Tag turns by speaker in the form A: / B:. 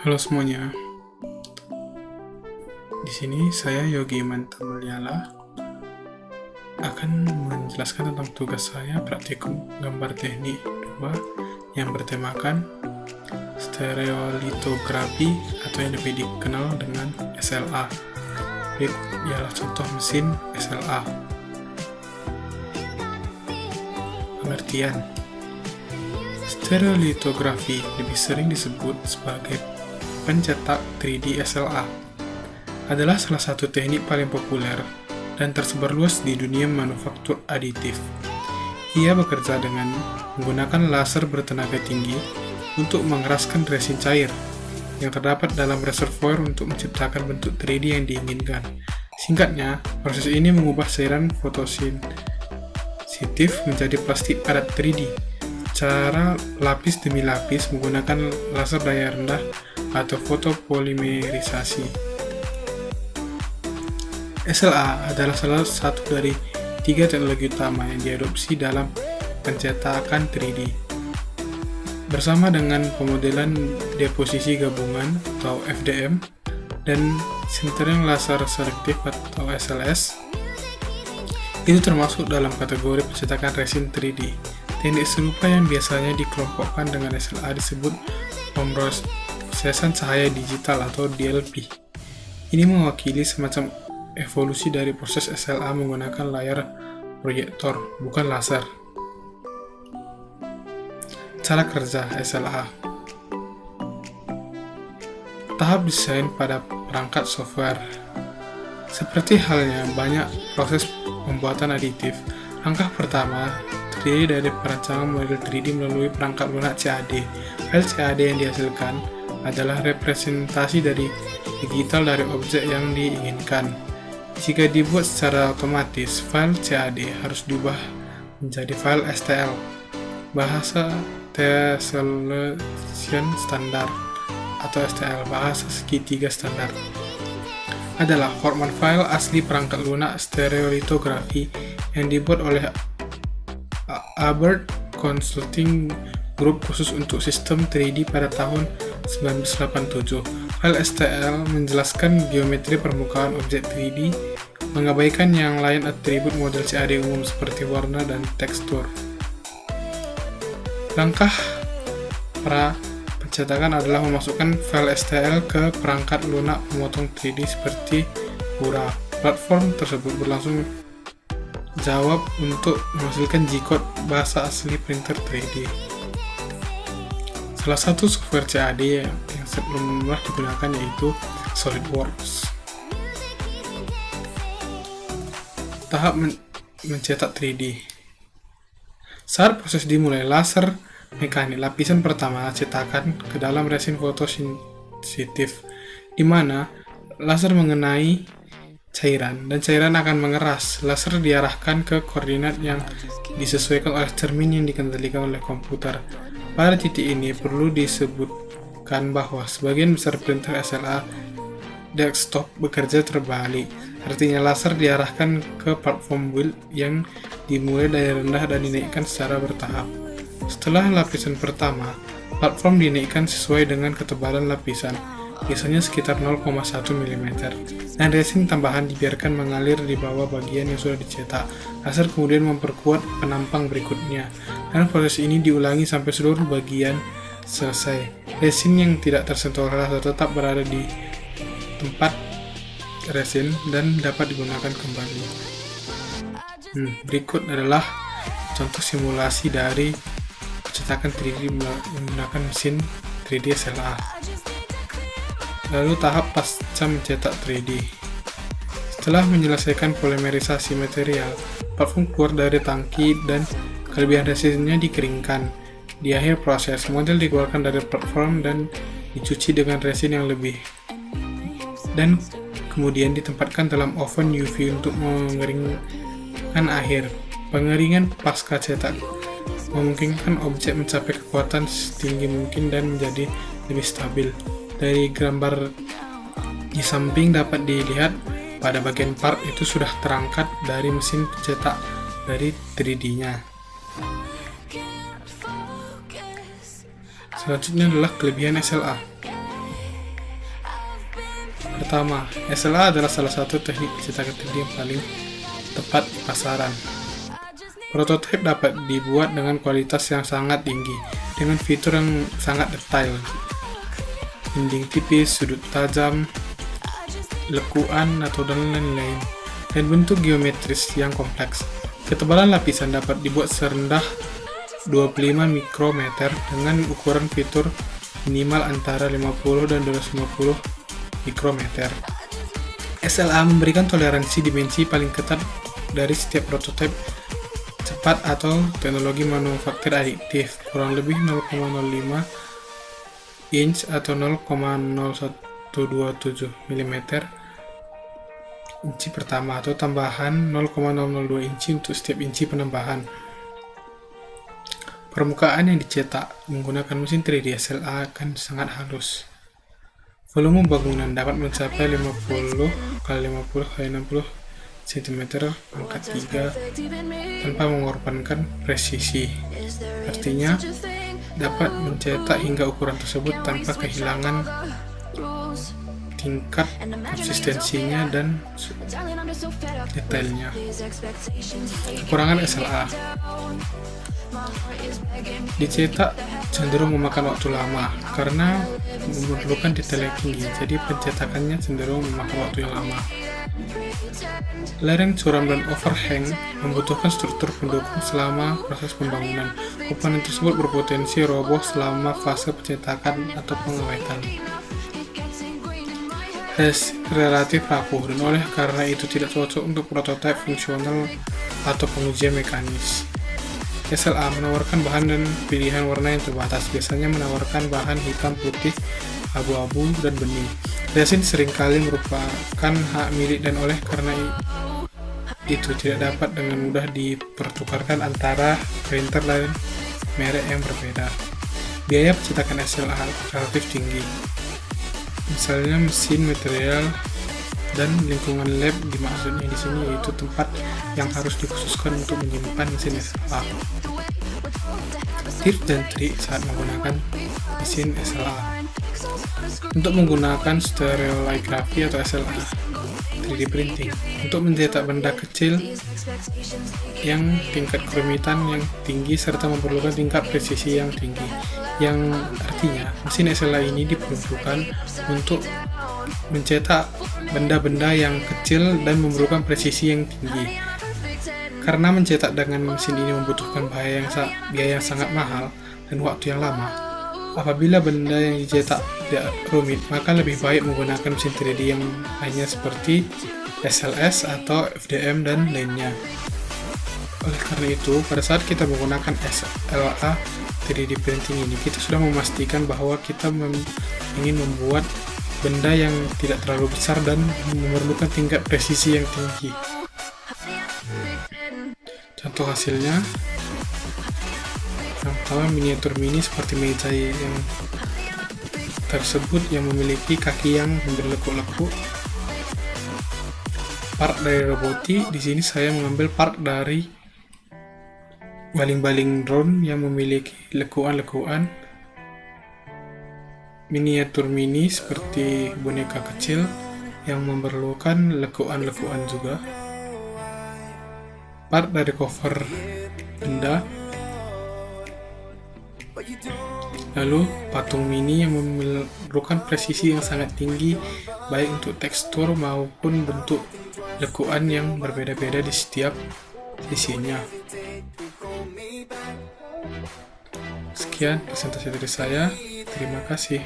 A: Halo semuanya, di sini saya Yogi Mantamulyala akan menjelaskan tentang tugas saya praktikum gambar teknik 2 yang bertemakan stereolitografi atau yang lebih dikenal dengan SLA. Berikut ialah contoh mesin SLA. Pengertian: stereolitografi lebih sering disebut sebagai pencetak 3D SLA adalah salah satu teknik paling populer dan tersebar luas di dunia manufaktur aditif. Ia bekerja dengan menggunakan laser bertenaga tinggi untuk mengeraskan resin cair yang terdapat dalam reservoir untuk menciptakan bentuk 3D yang diinginkan. Singkatnya, proses ini mengubah cairan fotosensitif menjadi plastik padat 3D secara lapis demi lapis menggunakan laser daya rendah atau fotopolimerisasi. SLA adalah salah satu dari 3 teknologi utama yang diadopsi dalam pencetakan 3D. Bersama dengan pemodelan deposisi gabungan atau FDM dan sintering laser selektif atau SLS, itu termasuk dalam kategori pencetakan resin 3D. Teknik serupa yang biasanya dikelompokkan dengan SLA disebut pemrosesan cahaya digital atau DLP. Ini mewakili semacam evolusi dari proses SLA menggunakan layar proyektor, bukan laser. Cara kerja SLA. Tahap desain pada perangkat software. Seperti halnya banyak proses pembuatan aditif, langkah pertama terdiri dari perancangan model 3D melalui perangkat lunak CAD. File CAD yang dihasilkan adalah representasi dari digital dari objek yang diinginkan. Jika dibuat secara otomatis, file CAD harus diubah menjadi file STL, bahasa Tessellation Standard atau STL, bahasa segitiga standar. Adalah format file asli perangkat lunak stereolitografi yang dibuat oleh Albert Consulting Group khusus untuk sistem 3D pada tahun 1987. File STL menjelaskan geometri permukaan objek 3D, mengabaikan yang lain atribut model CAD umum seperti warna dan tekstur. Langkah pra pencetakan adalah memasukkan file STL ke perangkat lunak pemotong 3D seperti Cura. Platform tersebut berlangsung jawab untuk menghasilkan G-code bahasa asli printer 3D. Salah satu software CAD yang sebelumnya digunakan yaitu SolidWorks. Tahap mencetak 3D. Saat proses dimulai, laser mekanik lapisan pertama cetakan ke dalam resin fotosensitif, di mana laser mengenai cairan dan cairan akan mengeras. Laser diarahkan ke koordinat yang disesuaikan oleh cermin yang dikendalikan oleh komputer. Pada titik ini perlu disebutkan bahwa sebagian besar printer SLA desktop bekerja terbalik. Artinya laser diarahkan ke platform build yang dimulai dari rendah dan dinaikkan secara bertahap. Setelah lapisan pertama, platform dinaikkan sesuai dengan ketebalan lapisan, biasanya sekitar 0,1 mm, dan resin tambahan dibiarkan mengalir di bawah bagian yang sudah dicetak. Laser kemudian memperkuat penampang berikutnya, dan proses ini diulangi sampai seluruh bagian selesai. Resin yang tidak tersentuh laser tetap berada di tempat resin dan dapat digunakan kembali. Berikut adalah contoh simulasi dari pencetakan 3D menggunakan mesin 3D SLA. Lalu tahap pasca mencetak 3D. Setelah menyelesaikan polimerisasi material, platform keluar dari tangki dan kelebihan resinnya dikeringkan. Di akhir proses, model dikeluarkan dari platform dan dicuci dengan resin yang lebih, dan kemudian ditempatkan dalam oven UV untuk mengeringkan akhir. Pengeringan pasca cetak memungkinkan objek mencapai kekuatan setinggi mungkin dan menjadi lebih stabil. Dari gambar di samping dapat dilihat pada bagian part itu sudah terangkat dari mesin pencetak dari 3D-nya. Selanjutnya adalah kelebihan SLA. Pertama, SLA adalah salah satu teknik pencetakan 3D yang paling tepat di pasaran. Prototipe dapat dibuat dengan kualitas yang sangat tinggi, dengan fitur yang sangat detail, dinding tipis, sudut tajam, lekuan atau dan lain-lain, dan bentuk geometris yang kompleks. Ketebalan lapisan dapat dibuat serendah 25 mikrometer dengan ukuran fitur minimal antara 50 dan 250 mikrometer. SLA memberikan toleransi dimensi paling ketat dari setiap prototipe cepat atau teknologi manufaktur adiktif, kurang lebih 0,05 inch atau 0,0127 mm inci pertama, atau tambahan 0,002 inci untuk setiap inci penambahan. Permukaan yang dicetak menggunakan mesin 3D SLA akan sangat halus. Volume bangunan dapat mencapai 50 x 50 x 60 cm pangkat 3 tanpa mengorbankan presisi. Artinya, dapat mencetak hingga ukuran tersebut tanpa kehilangan tingkat konsistensinya dan detailnya. Kekurangan SLA: dicetak cenderung memakan waktu lama karena memerlukan detail yang tinggi, jadi pencetakannya cenderung memakan waktu yang lama. Lereng curam dan overhang membutuhkan struktur pendukung selama proses pembangunan. Komponen tersebut berpotensi roboh selama fase pencetakan atau pengawetan. Relatif rapuh, dan oleh karena itu tidak cocok untuk prototipe fungsional atau pengujian mekanis. SLA menawarkan bahan dan pilihan warna yang terbatas, biasanya menawarkan bahan hitam, putih, abu-abu, dan bening. Resin seringkali merupakan hak milik, dan oleh karena itu tidak dapat dengan mudah dipertukarkan antara printer dan merek yang berbeda. Biaya pencetakan SLA relatif tinggi. Misalnya mesin, material, dan lingkungan lab dimaksudnya di sini yaitu tempat yang harus dikhususkan untuk menyimpan mesin SLA. Tips dan trik saat menggunakan mesin SLA. Untuk menggunakan stereolithografi atau SLA 3D printing untuk mencetak benda kecil yang tingkat kerumitan yang tinggi serta memerlukan tingkat presisi yang tinggi, yang artinya mesin SLA ini diperuntukkan untuk mencetak benda-benda yang kecil dan memerlukan presisi yang tinggi. Karena mencetak dengan mesin ini membutuhkan biaya yang sangat mahal dan waktu yang lama, apabila benda yang dicetak tidak rumit, maka lebih baik menggunakan mesin 3D yang lainnya seperti SLS atau FDM dan lainnya. Oleh karena itu, pada saat kita menggunakan SLA 3D printing ini, kita sudah memastikan bahwa kita ingin membuat benda yang tidak terlalu besar dan memerlukan tingkat presisi yang tinggi. Contoh hasilnya, yang pertama miniatur mini seperti meja yang tersebut yang memiliki kaki yang berlekuk-lekuk. Part dari roboti, di sini saya mengambil part dari baling-baling drone yang memiliki lekuan-lekuan. Miniatur mini seperti boneka kecil yang memerlukan lekuan-lekuan juga. Part dari cover benda. Lalu patung mini yang memerlukan presisi yang sangat tinggi baik untuk tekstur maupun bentuk lekuan yang berbeda-beda di setiap sisinya. Sekian presentasi dari saya. Terima kasih.